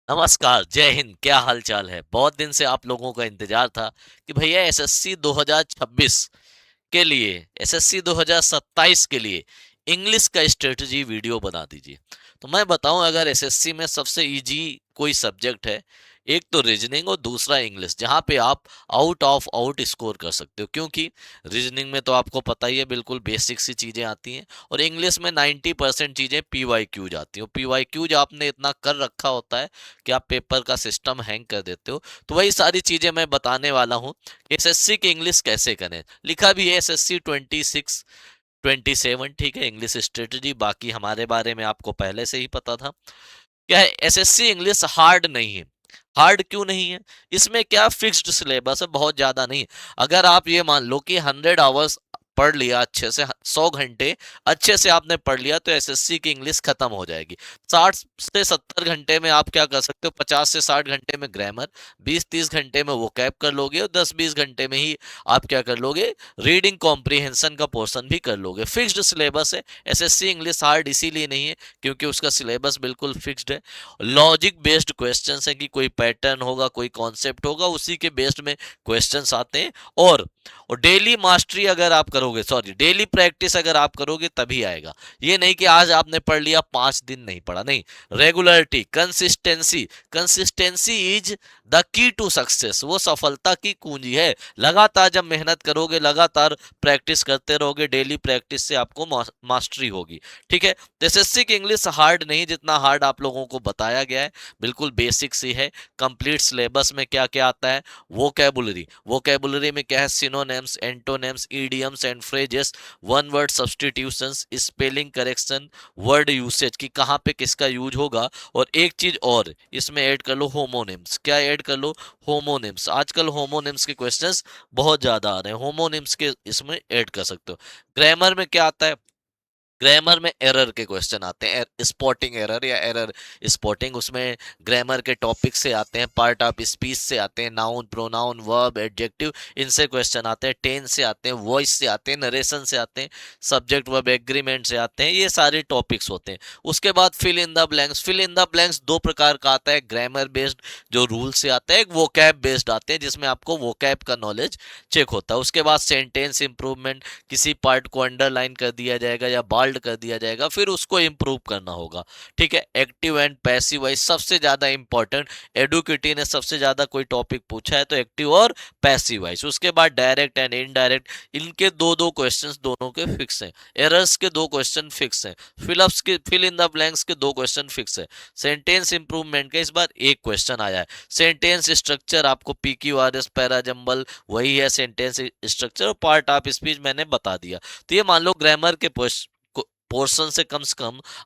नमस्कार, जय हिंद। क्या हाल चाल है? बहुत दिन से आप लोगों का इंतजार था कि भैया एसएससी 2026 के लिए, एसएससी 2027 के लिए इंग्लिश का स्ट्रेटजी वीडियो बना दीजिए। तो मैं बताऊं, अगर एसएससी में सबसे इजी कोई सब्जेक्ट है, एक तो रीजनिंग और दूसरा इंग्लिश, जहां पे आप आउट ऑफ आउट स्कोर कर सकते हो। क्योंकि रीजनिंग में तो आपको पता ही है, बिल्कुल बेसिक सी चीजें आती हैं, और इंग्लिश में 90% चीजें पीवाईक्यू जाती हैं। पीवाईक्यू जो आपने इतना कर रखा होता है कि आप पेपर का सिस्टम हैंग कर देते हो। तो वही सारी चीजें मैं बताने वाला हूँ। एसएससी की इंग्लिश कैसे करें, लिखा भी है एसएससी 26 27, ठीक है, इंग्लिश स्ट्रेटजी। बाकी हमारे बारे में आपको पहले से ही पता था। क्या है, एसएससी इंग्लिश हार्ड नहीं है। हार्ड क्यों नहीं है? इसमें क्या फिक्स्ड सिलेबस है, बहुत ज्यादा नहीं। अगर आप ये मान लो कि 100 आवर्स पढ़ लिया अच्छे से, 100 घंटे अच्छे से आपने पढ़ लिया, तो एसएससी की इंग्लिश खत्म हो जाएगी। 60 से 70 घंटे में आप क्या कर सकते हो? 50 से 60 घंटे में ग्रामर, 20 30 घंटे में वोकैब कर लोगे, और 10 20 घंटे में ही आप क्या कर लोगे? रीडिंग कॉम्प्रिहेंशन का पोर्शन भी कर लोगे। फिक्स्ड सिलेबस है। एसएससी इंग्लिश हार्ड इसीलिए नहीं है क्योंकि उसका सिलेबस बिल्कुल फिक्स्ड है। लॉजिक बेस्ड क्वेश्चंस है कि कोई पैटर्न होगा, कोई कॉन्सेप्ट होगा, उसी के बेस्ड में क्वेश्चंस आते हैं। और डेली मास्टरी अगर आप करोगे, सॉरी, डेली प्रैक्टिस अगर आप करोगे तभी आएगा। ये नहीं कि आज आपने पढ़ लिया, 5 दिन नहीं पढ़ा, नहीं। Regularity, consistency, consistency is the key to success. वो सफलता की कुंजी है। लगातार जब मेहनत करोगे, लगातार प्रैक्टिस करते रहोगे, डेली प्रैक्टिस से आपको मास्टरी होगी। ठीक है। एसएससी की इंग्लिश हार्ड नहीं, जितना हार्ड आप लोगों को बताया गया है, बिल्कुल बेसिक सी है। कंप्लीट सिलेबस में क्या क्या आता है? वोकैबुलरी, वोकैबुलरी में क्या है? Synonyms, antonyms, idioms and phrases, one word substitutions, spelling correction, word usage कि कहाँ पे किसका यूज होगा। और एक चीज और इसमें ऐड कर लो, होमोनिम्स। क्या ऐड कर लो? होमोनिम्स। आजकल होमोनिम्स के क्वेश्चंस बहुत ज्यादा आ रहे हैं, होमोनिम्स के इसमें ऐड कर सकते हो। ग्रामर में क्या आता है? ग्रामर में एरर के क्वेश्चन आते हैं, स्पॉटिंग एरर या एरर स्पॉटिंग, उसमें ग्रामर के टॉपिक से आते हैं, पार्ट ऑफ स्पीच से आते हैं, नाउन, प्रोनाउन, वर्ब, एडजेक्टिव, इनसे क्वेश्चन आते हैं, टेंस से आते हैं, वॉइस से आते हैं, नरेशन से आते हैं, सब्जेक्ट वर्ब एग्रीमेंट से आते हैं। ये सारे टॉपिक्स होते हैं। उसके बाद fill in the blanks. Fill in the blanks दो प्रकार का आता है, ग्रामर बेस्ड जो रूल से आता है, एक वोकैब बेस्ड आते हैं जिसमें आपको वोकैब का नॉलेज चेक होता है। उसके बाद सेंटेंस इंप्रूवमेंट, किसी पार्ट को अंडरलाइन कर दिया जाएगा या बाल्ड कर दिया जाएगा, फिर उसको इंप्रूव करना होगा। ठीक है। एक्टिव एंड पैसिव वॉइस सबसे ज्यादा इंपॉर्टेंट। एडुकेटी ने सबसे ज्यादा कोई टॉपिक पूछा है तो एक्टिव और पैसिव वॉइस। उसके बाद डायरेक्ट एंड इनडायरेक्ट, इनके दो दो क्वेश्चंस दोनों के फिक्स हैं। एरर्स के दो क्वेश्चन फिक्स हैं। फिलअप्स के, फिल इन द ब्लैंक्स के दो क्वेश्चन फिक्स है। सेंटेंस इंप्रूवमेंट का इस बार एक क्वेश्चन आया है। सेंटेंस स्ट्रक्चर आपको PQRS, पैराजंबल, वही है सेंटेंस स्ट्रक्चर, और पार्ट ऑफ स्पीच मैंने बता दिया। तो ये मान लो ग्रामर के पोर्शन से कम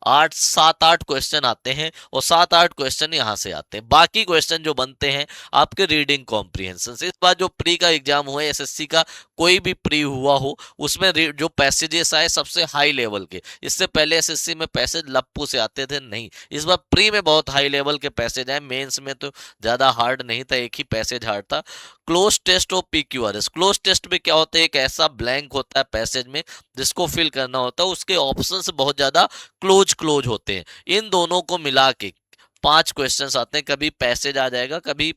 8 7 8 क्वेश्चन आते हैं, और 7 8 क्वेश्चन यहाँ से आते हैं। बाकी क्वेश्चन जो बनते हैं आपके रीडिंग कॉम्प्रिहेंशन से। इस बार जो प्री का एग्जाम हुआ है एसएससी का, कोई भी प्री हुआ हो, उसमें जो पैसेजेस आए सबसे हाई लेवल के। इससे पहले एसएससी में पैसेज लप्पू से आते थे, नहीं, इस बार प्री में बहुत हाई लेवल के पैसेज आए। मेंस में तो ज्यादा हार्ड नहीं था, एक ही पैसेज हार्ड था। क्लोज टेस्ट और PQRS। क्लोज टेस्ट में क्या होता है? एक ऐसा ब्लैंक होता है पैसेज में जिसको फिल करना होता है, उसके ऑप्शंस बहुत ज्यादा क्लोज क्लोज होते हैं। इन दोनों को मिला के 5 क्वेश्चंस आते हैं, कभी पैसेज आ जाएगा, कभी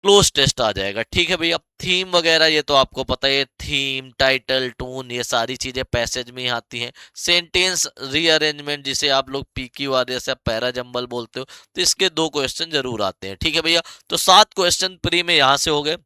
क्लोज टेस्ट आ जाएगा। ठीक है भैया। थीम वगैरह ये तो आपको पता है, थीम, टाइटल, टून, ये सारी चीजें पैसेज में ही आती हैं। सेंटेंस रीअरेंजमेंट, जिसे आप लोग PQRS या पैराजंबल बोलते हो, तो इसके दो क्वेश्चन जरूर आते हैं। ठीक है भैया। तो 7 क्वेश्चन प्री में यहां से हो गए,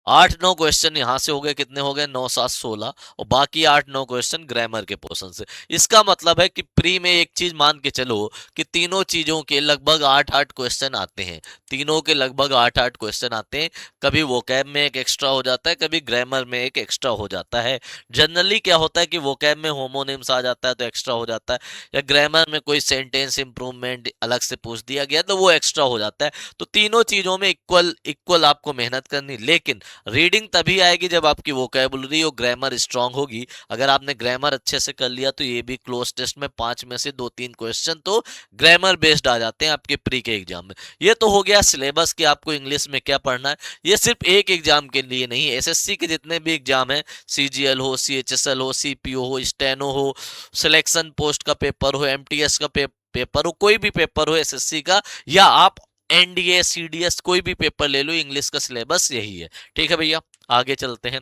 8 9 क्वेश्चन यहां से हो गए, कितने हो गए? 9 7 16, और बाकी 8 9 क्वेश्चन ग्रामर के पोर्शन से। इसका मतलब है कि प्री में एक चीज मान के चलो कि तीनों चीजों के लगभग 8 8 क्वेश्चन आते हैं। तीनों के लगभग 8 8 क्वेश्चन आते हैं। कभी वोकैब में एक एक्स्ट्रा हो जाता है, कभी ग्रामर में एक एक्स्ट्रा हो जाता है। जनरली क्या होता है कि वोकैब में होमोनिम्स आ जाता है तो एक्स्ट्रा हो जाता है, या ग्रामर में कोई सेंटेंस इंप्रूवमेंट अलग से पूछ दिया गया तो वो एक्स्ट्रा हो जाता है। तो तीनों चीजों में इक्वल इक्वल आपको मेहनत करनी। लेकिन रीडिंग तभी आएगी जब आपकी वोकैबुलरी और ग्रामर स्ट्रांग होगी। अगर आपने ग्रामर अच्छे से कर लिया तो ये भी क्लोज टेस्ट में 5 में से 2 3 क्वेश्चन तो ग्रामर बेस्ड आ जाते हैं आपके प्री के एग्जाम में। ये तो हो गया सिलेबस कि आपको इंग्लिश में क्या पढ़ना है। ये सिर्फ एक एग्जाम के लिए नहीं है, एसएससी के जितने भी एग्जाम है, CGL हो, CHSL हो, CPO हो, स्टेनो हो, सिलेक्शन पोस्ट का पेपर हो, MTS का पेपर पेपर हो, कोई भी पेपर हो एसएससी का, या आप एनडीए सीडीएस कोई भी पेपर ले लो, इंग्लिश का सिलेबस यही है। ठीक है भैया, आगे चलते हैं।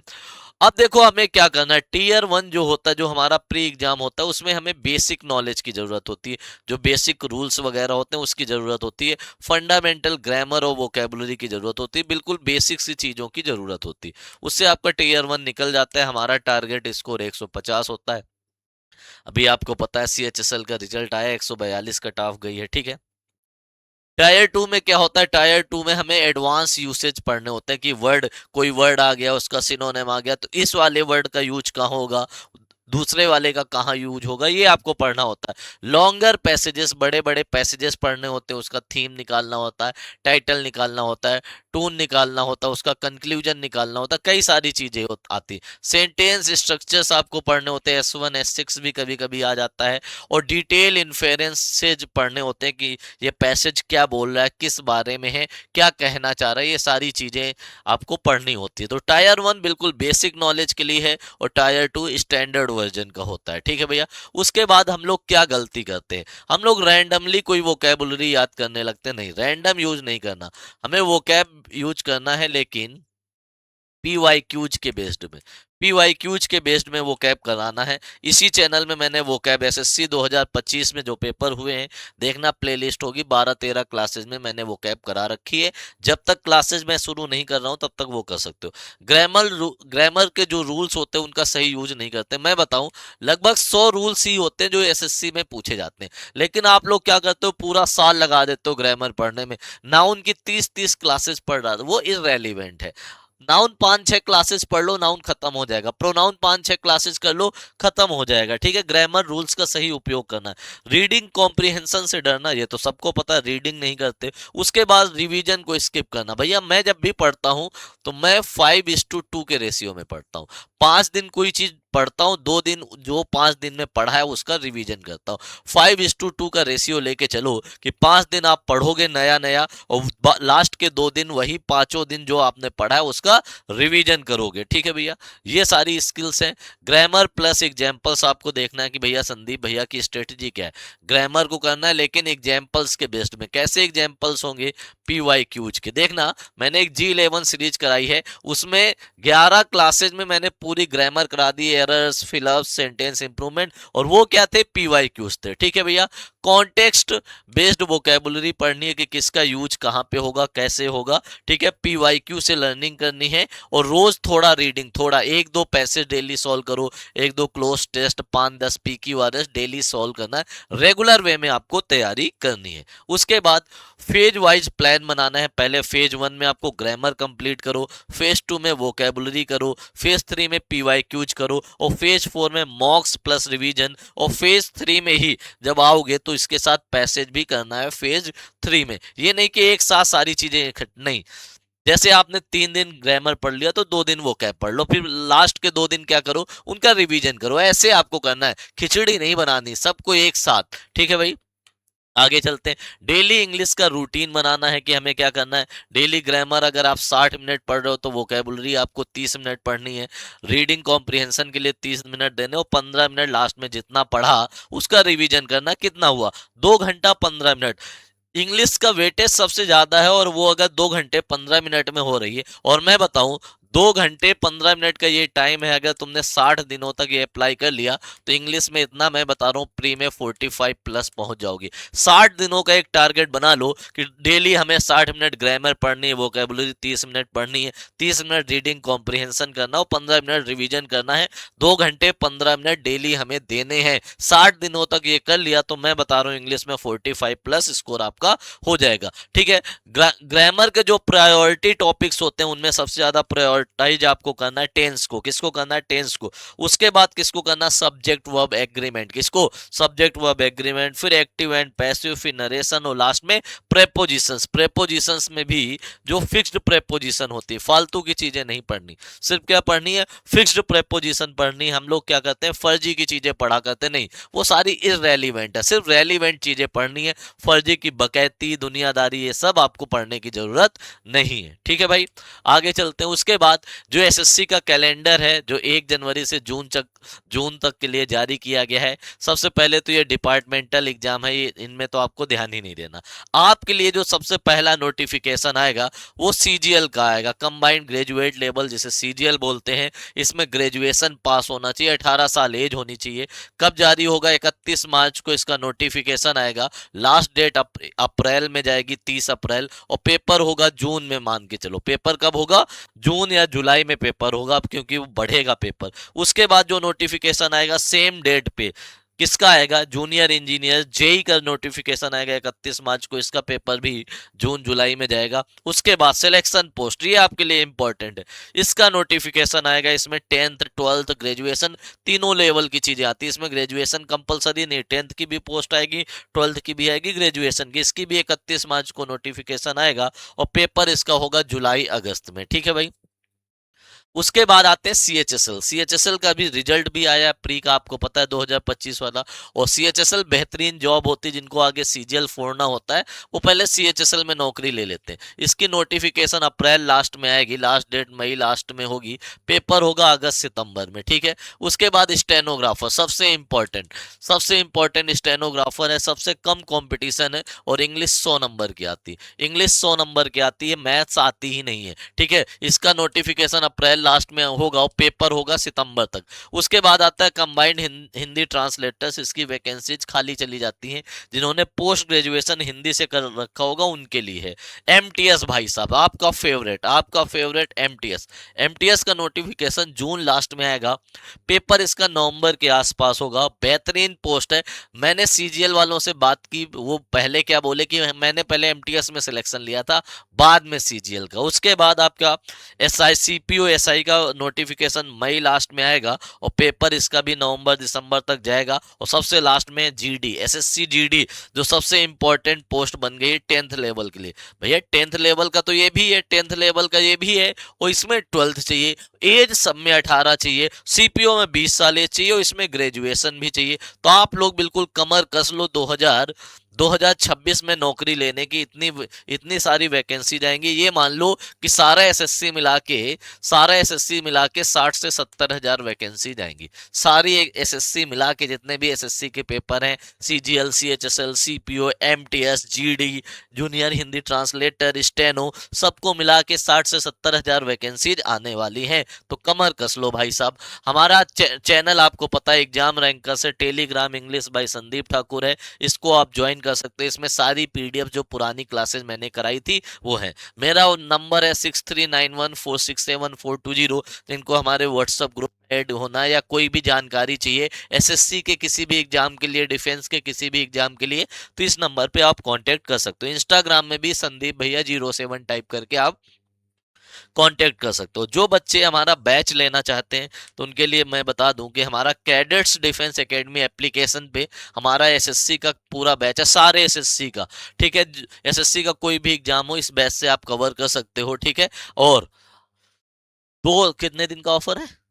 अब देखो हमें क्या करना है। टीयर 1 जो होता है, जो हमारा प्री एग्जाम होता है, उसमें हमें बेसिक नॉलेज की जरूरत होती है, जो बेसिक रूल्स वगैरह होते हैं उसकी जरूरत होती है, फंडामेंटल ग्रामर और वोकेबुलरी की जरूरत होती है, बिल्कुल बेसिक सी चीजों की जरूरत होती है। उससे आपका टीयर 1 निकल जाता है। हमारा टारगेट स्कोर 150 होता है। अभी आपको पता है सीएचएसएल का रिजल्ट आया, 142 कट ऑफ गई है। ठीक है, टायर 2 में क्या होता है, टायर 2 में हमें एडवांस यूसेज पढ़ने होते हैं कि वर्ड, कोई वर्ड आ गया, उसका सिनोनिम आ गया, तो इस वाले वर्ड का यूज कहाँ होगा, दूसरे वाले का कहाँ यूज होगा, ये आपको पढ़ना होता है। लॉन्गर पैसेजेस, बड़े बड़े पैसेजेस पढ़ने होते हैं, उसका थीम निकालना होता है, टाइटल निकालना होता है, टोन निकालना होता है, उसका कंक्लूजन निकालना होता है, कई सारी चीजें आती। सेंटेंस स्ट्रक्चर्स आपको पढ़ने होते हैं, S1 S6 भी कभी कभी आ जाता है, और डिटेल इन्फेरेंसेज पढ़ने होते हैं कि ये पैसेज क्या बोल रहा है, किस बारे में है, क्या कहना चाह रहा है, ये सारी चीजें आपको पढ़नी होती है। तो टायर 1 बिल्कुल बेसिक नॉलेज के लिए है, और टायर 2 स्टैंडर्ड वर्जन का होता है। ठीक है भैया, उसके बाद हम लोग क्या गलती करते हैं, हम लोग रैंडमली कोई वोकैबुलरी याद करने लगते, नहीं, रैंडम यूज नहीं करना, हमें वोकैब यूज करना है, लेकिन पीवाईक्यूज के बेस्ड में, पीवाईक्यूज के बेस्ड में वो कैब कराना है। इसी चैनल में मैंने वो कैब एसएससी 2025 में जो पेपर हुए हैं, देखना प्लेलिस्ट होगी, 12-13 क्लासेज में मैंने वो कैब करा रखी है। जब तक क्लासेज मैं शुरू नहीं कर रहा हूं तब तक वो कर सकते हो। ग्रामर के जो रूल्स होते हैं उनका सही यूज नहीं करते। मैं बताऊं, लगभग 100 रूल्स ही होते हैं जो एसएससी में पूछे जाते हैं, लेकिन आप लोग क्या करते हो, पूरा साल लगा देते हो ग्रामर पढ़ने में। नाउन की 30-30 क्लासेस पढ़ रहा था, वो इररेलीवेंट है। नाउन 5-6 क्लासेस पढ़ लो, नाउन खत्म हो जाएगा। प्रोनाउन 5-6 क्लासेस कर लो, खत्म हो जाएगा। ठीक है, ग्रामर रूल्स का सही उपयोग करना है। रीडिंग कॉम्प्रिहेंशन से डरना, ये तो सबको पता है, रीडिंग नहीं करते। उसके बाद रिवीजन को स्किप करना। भैया मैं जब भी पढ़ता हूं तो मैं 5:2 के रेशियो में पढ़ता हूं। 5 दिन कोई चीज पढ़ता हूं, 2 दिन जो 5 दिन में पढ़ा है उसका रिवीजन करता हूं। 5:2 का रेशियो लेके चलो कि 5 दिन आप पढ़ोगे नया नया, और लास्ट के 2 दिन वही 5 दिन जो आपने पढ़ा है उसका रिवीजन करोगे। ठीक है भैया, ये सारी स्किल्स हैं। ग्रामर प्लस एग्जाम्पल्स आपको देखना है कि भैया संदीप भैया की स्ट्रेटजी क्या है। ग्रामर को करना है लेकिन एग्जाम्पल्स के बेस्ड में। कैसे एग्जाम्पल्स होंगे, पीवाईक्यूज के। देखना, मैंने एक G11 सीरीज कराई है, उसमें 11 क्लासेज में मैंने पूरी ग्रामर करा दी, एरर्स, फिलअप्स, सेंटेंस इंप्रूवमेंट, और वो क्या थे, पीवाईक्यूज थे। ठीक है भैया, कॉन्टेक्स्ट बेस्ड वोकैबुलरी पढ़नी है कि किसका यूज कहां पे होगा, कैसे होगा। ठीक है, पीवाईक्यू से लर्निंग करनी है, और रोज थोड़ा रीडिंग, थोड़ा 1-2 पैसेज डेली सॉल्व करो, 1-2 close test, 5-10 PQRS daily solve करना है। रेगुलर वे में आपको तैयारी करनी है। उसके बाद फेज वाइज प्लान बनाना है। पहले फेज 1 में आपको ग्रामर कंप्लीट करो, फेज 2 में वोकैबुलरी करो, फेज 3 में पीवाईक्यूज करो, और फेज 4 में मॉक्स प्लस रिवीजन, और फेज 3 में ही जब आओगे तो इसके साथ पैसेज भी करना है फेज 3 में। ये नहीं कि एक साथ सारी चीजें नहीं, जैसे आपने 3 दिन ग्रामर पढ़ लिया तो 2 दिन वो कैब पढ़ लो, फिर लास्ट के 2 दिन क्या करो, उनका रिवीजन करो। ऐसे आपको करना है, खिचड़ी नहीं बनानी, सबको एक साथ। ठीक है भाई, आगे चलते हैं। डेली इंग्लिश का रूटीन बनाना है कि हमें क्या करना है। डेली ग्रामर अगर आप 60 मिनट पढ़ रहे हो तो वोकैबुलरी आपको 30 मिनट पढ़नी है। रीडिंग कॉम्प्रिहेंशन के लिए 30 मिनट देने, और 15 मिनट लास्ट में जितना पढ़ा उसका रिवीजन करना। कितना हुआ, 2 घंटा 15 मिनट। इंग्लिश का वेटेज सबसे ज्यादा है, और वो अगर 2 घंटे 15 मिनट में हो रही है, और मैं बताऊं 2 घंटे 15 मिनट का ये टाइम है, अगर तुमने 60 दिनों तक ये अप्लाई कर लिया तो इंग्लिश में इतना मैं बता रहा हूँ, प्री में 45 प्लस पहुंच जाओगी। 60 दिनों का एक टारगेट बना लो कि डेली हमें 60 मिनट ग्रामर पढ़नी है, वोकैबुलरी 30 मिनट पढ़नी है, 30 मिनट रीडिंग कॉम्प्रिहेंशन करना, और 15 मिनट रिवीजन करना है। 2 घंटे 15 मिनट डेली हमें देने हैं। 60 दिनों तक ये कर लिया तो मैं बता रहा हूँ इंग्लिश में 45 प्लस स्कोर आपका हो जाएगा। ठीक है, ग्रामर के जो प्रायोरिटी टॉपिक्स होते हैं उनमें सबसे ज्यादा प्रायोरिटाइज आपको करना है टेंस को। किसको करना है, टेंस को। उसके बाद किसको करना, सब्जेक्ट वर्ब एग्रीमेंट। किसको, सब्जेक्ट वर्ब एग्रीमेंट, फिर एक्टिव एंड पैसिव, फिर नरेशन, और लास्ट में प्रेपोजिशंस। प्रेपोजिशंस में भी जो फिक्स्ड प्रेपोजिशन होती है, फालतू की चीजें नहीं पढ़नी, सिर्फ क्या पढ़नी है, फिक्स्ड प्रेपोजिशन पढ़नी। हम लोग क्या करते हैं, फर्जी की चीजें पढ़ा करते नहीं, वो सारी इररेलीवेंट है, सिर्फ रेलीवेंट चीजें पढ़नी है। फर्जी की बकैती, दुनियादारी, ये सब आपको पढ़ने की जरूरत नहीं है। ठीक है भाई, आगे चलते हैं। उसके बाद बाद जो एसएससी का कैलेंडर है जो 1 जनवरी से जून तक के लिए जारी किया गया है, सबसे पहले तो ये डिपार्टमेंटल एग्जाम है, ये इनमें तो आपको ध्यान ही नहीं देना। आपके लिए जो सबसे पहला नोटिफिकेशन आएगा वो सीजीएल का आएगा, कंबाइंड ग्रेजुएट लेवल जिसे सीजीएल बोलते हैं। इसमें ग्रेजुएशन पास होना चाहिए, 18 साल एज होनी चाहिए। कब जारी होगा? 31 मार्च को इसका नोटिफिकेशन आएगा। लास्ट डेट अप्रैल में जाएगी, 30 अप्रैल, और पेपर होगा जून में। मान के चलो पेपर कब होगा? जून या जुलाई में पेपर होगा, अब क्योंकि वो बढ़ेगा पेपर। उसके बाद जो नोटिफिकेशन आएगा सेम डेट पे किसका आएगा? जूनियर इंजीनियर जेई का नोटिफिकेशन आएगा 31 मार्च को, इसका पेपर भी जून जुलाई में जाएगा। उसके बाद सिलेक्शन पोस्ट, ये आपके लिए इंपॉर्टेंट है, इसका नोटिफिकेशन आएगा। इसमें 10th 12th ग्रेजुएशन तीनों लेवल की चीजें आती है। इसमें ग्रेजुएशन कंपलसरी नहीं, 10th की भी पोस्ट आएगी, 12th की भी आएगी, ग्रेजुएशन की, इसकी भी 31 मार्च को नोटिफिकेशन आएगा और पेपर इसका होगा जुलाई अगस्त में। ठीक है भाई। उसके बाद आते हैं सीएचएसएल। सीएचएसएल का भी रिजल्ट भी आया प्री का, आपको पता है 2025 वाला। और सीएचएसएल बेहतरीन जॉब होती है, जिनको आगे सीजीएल फोड़ना होता है वो पहले सीएचएसएल में नौकरी ले लेते हैं। इसकी नोटिफिकेशन अप्रैल लास्ट में आएगी, लास्ट डेट मई लास्ट में होगी, पेपर होगा अगस्त सितंबर में। ठीक है। उसके बाद स्टेनोग्राफर, सबसे इंपॉर्टेंट स्टेनोग्राफर है, सबसे कम कॉम्पिटिशन है, और इंग्लिश 100 नंबर की आती है। इंग्लिश 100 नंबर की आती है, मैथ्स आती ही नहीं है। ठीक है। इसका नोटिफिकेशन अप्रैल लास्ट में होगा और पेपर होगा सितंबर तक। उसके बाद आता है कंबाइंड हिंदी ट्रांसलेटर्स, इसकी वैकेंसीज खाली चली जाती हैं, जिन्होंने पोस्ट ग्रेजुएशन हिंदी से कर रखा होगा उनके लिए है। एमटीएस भाई साहब, आपका फेवरेट एमटीएस का नोटिफिकेशन जून लास्ट में आएगा, पेपर इसका नवंबर के आसपास होगा। बेहतरीन पोस्ट है। मैंने सीजीएल वालों से बात की, वो पहले क्या बोले कि मैंने पहले एमटीएस में सिलेक्शन लिया था, बाद में सीजीएल का। उसके बाद आपका एसआई सीपीओ एसआई का नोटिफिकेशन मई लास्ट में आएगा और पेपर इसका भी नवंबर दिसंबर तक जाएगा। और सबसे लास्ट में जीडी, एसएससी जीडी, जो सबसे इंपॉर्टेंट पोस्ट बन गई 10th लेवल के लिए। भैया 10th लेवल का तो ये भी है, 10th लेवल का ये भी है, और इसमें 12th चाहिए, एज सब में 18 चाहिए, सीपीओ में 20 साल एज चाहिए, और इसमें ग्रेजुएशन भी चाहिए। तो आप लोग बिल्कुल कमर कस लो, 2026 में नौकरी लेने की इतनी सारी वैकेंसी जाएंगी। ये मान लो कि सारा एसएससी मिला के 60 से 70 हजार वैकेंसी जाएंगी। सारी एसएससी मिला के जितने भी एसएससी के पेपर हैं, CGL, CHSL, CPO, MTS, GD, junior Hindi translator, steno, सबको मिला के 60 से 70 हजार वैकेंसीज आने वाली हैं। तो कमर कस लो भाई साहब। हमारा चैनल आपको पता है एग्जाम रैंकर से, Telegram English by Sandeep Thakur है, इसको आप ज्वाइन कर सकते हैं। इसमें सारी पीडीएफ जो पुरानी क्लासेस मैंने कराई थी वो है। मेरा नंबर है 6391467420, जिनको हमारे व्हाट्सएप ग्रुप ऐड होना या कोई भी जानकारी चाहिए एसएससी के किसी भी एग्जाम के लिए, डिफेंस के किसी भी एग्जाम के लिए, तो इस नंबर पे आप कांटेक्ट कर सकते हो। इंस्टाग्राम में भी संदीप भैया 07 टाइप करके आप कांटेक्ट कर सकते हो। जो बच्चे हमारा बैच लेना चाहते हैं तो उनके लिए मैं बता दूं कि हमारा कैडेट्स डिफेंस एकेडमी एप्लीकेशन पे हमारा एसएससी का पूरा बैच है, सारे एसएससी का। ठीक है। एसएससी का कोई भी एग्जाम हो इस बैच से आप कवर कर सकते हो। ठीक है। और दो कितने दिन का ऑफर है?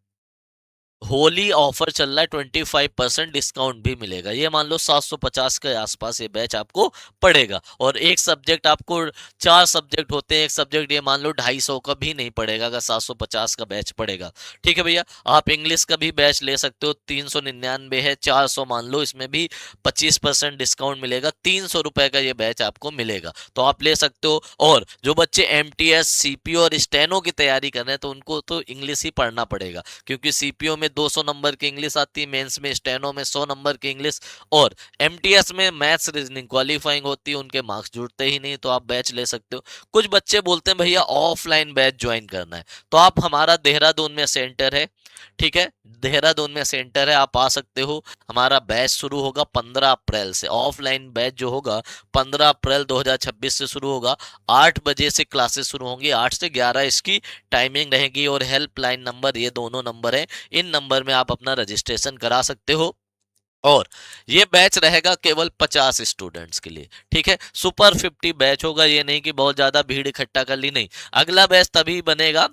होली ऑफर चल रहा है, 25% डिस्काउंट भी मिलेगा। ये मान लो 750 के आसपास ये बैच आपको पड़ेगा। और एक सब्जेक्ट आपको, 4 सब्जेक्ट होते हैं, एक सब्जेक्ट ये मान लो 250 का भी नहीं पड़ेगा अगर 750 का बैच पड़ेगा। ठीक है भैया। आप इंग्लिश का भी बैच ले सकते हो, 399 है, 400 मान लो, इसमें भी 25% डिस्काउंट मिलेगा, 300 रुपए का ये बैच आपको मिलेगा, तो आप ले सकते हो। और जो बच्चे एमटीएस, सीपीओ और स्टेनो की तैयारी कर रहे हैं तो उनको तो इंग्लिश ही पढ़ना पड़ेगा, क्योंकि सीपीओ में 200 नंबर की इंग्लिश आती है, मेंस में स्टेनो में 100 नंबर की इंग्लिश, और एमटीएस में मैथ्स रीजनिंग क्वालिफाइंग होती है, उनके मार्क्स जुड़ते ही नहीं, तो आप बैच ले सकते हो। कुछ बच्चे बोलते हैं भैया ऑफलाइन बैच ज्वाइन करना है, तो आप हमारा देहरादून में सेंटर है। ठीक है। देहरादून में सेंटर है, आप आ सकते हो। हमारा बैच शुरू होगा 15 अप्रैल से, ऑफलाइन बैच जो होगा 15 अप्रैल 2026 से शुरू होगा। 8 बजे से क्लासेस शुरू होंगी, 8 से 11 इसकी टाइमिंग रहेगी। और हेल्पलाइन नंबर, ये दोनों नंबर हैं, इन नंबर में आप अपना रजिस्ट्रेशन करा सकते हो। और ये बैच रहेगा केवल 50 स्टूडेंट्स के लिए। ठीक है। सुपर 50 बैच होगा, ये नहीं कि बहुत ज्यादा भीड़ इकट्ठा कर ली, नहीं। अगला बैच तभी बनेगा,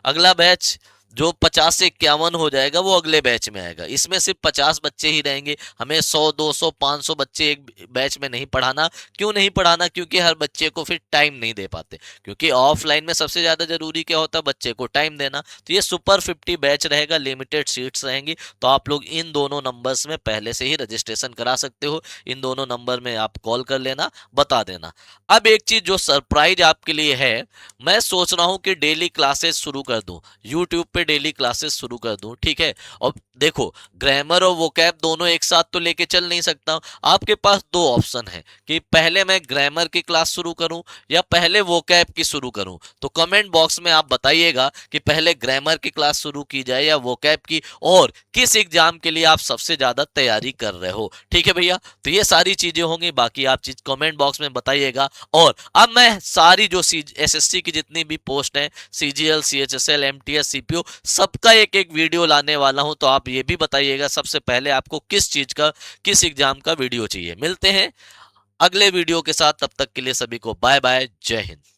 अगला बैच जो 50 से 51 हो जाएगा वो अगले बैच में आएगा। इसमें सिर्फ 50 बच्चे ही रहेंगे, हमें 100 200 500 बच्चे एक बैच में नहीं पढ़ाना। क्यों नहीं पढ़ाना? क्योंकि हर बच्चे को फिर टाइम नहीं दे पाते, क्योंकि ऑफलाइन में सबसे ज्यादा जरूरी क्या होता है? बच्चे को टाइम देना। तो ये सुपर 50 बैच रहेगा, लिमिटेड सीट्स रहेंगी। तो आप लोग इन दोनों नंबर्स में पहले से ही रजिस्ट्रेशन करा सकते हो, इन दोनों नंबर में आप कॉल कर लेना, बता देना। अब एक चीज जो सरप्राइज आपके लिए है, मैं सोच रहा हूं कि डेली क्लासेस शुरू कर दूं, यूट्यूब पे डेली क्लासेस शुरू कर दूं, ठीक है। और देखो, ग्रामर और वोकैब दोनों एक साथ तो लेके चल नहीं सकता हूं। आपके पास दो ऑप्शन है कि पहले मैं ग्रामर की क्लास शुरू करूं या पहले वोकैब की शुरू करूं। तो कमेंट बॉक्स में आप बताइएगा कि पहले ग्रामर की क्लास शुरू की जाए या वोकैब की, और किस एग्जाम के लिए आप सबसे ज्यादा तैयारी कर रहे हो, ठीक है भैया। तो ये सारी चीजें होंगी, बाकी आप चीज कमेंट बॉक्स में बताइएगा। और अब मैं सारी जो एसएससी की जितनी भी पोस्ट हैं, सीजीएल, सीएचएसएल, एमटीएस, सीपीओ, सबका एक एक वीडियो लाने वाला हूं। तो आप ये भी बताइएगा सबसे पहले आपको किस चीज का, किस एग्जाम का वीडियो चाहिए। मिलते हैं अगले वीडियो के साथ, तब तक के लिए सभी को बाय बाय, जय हिंद।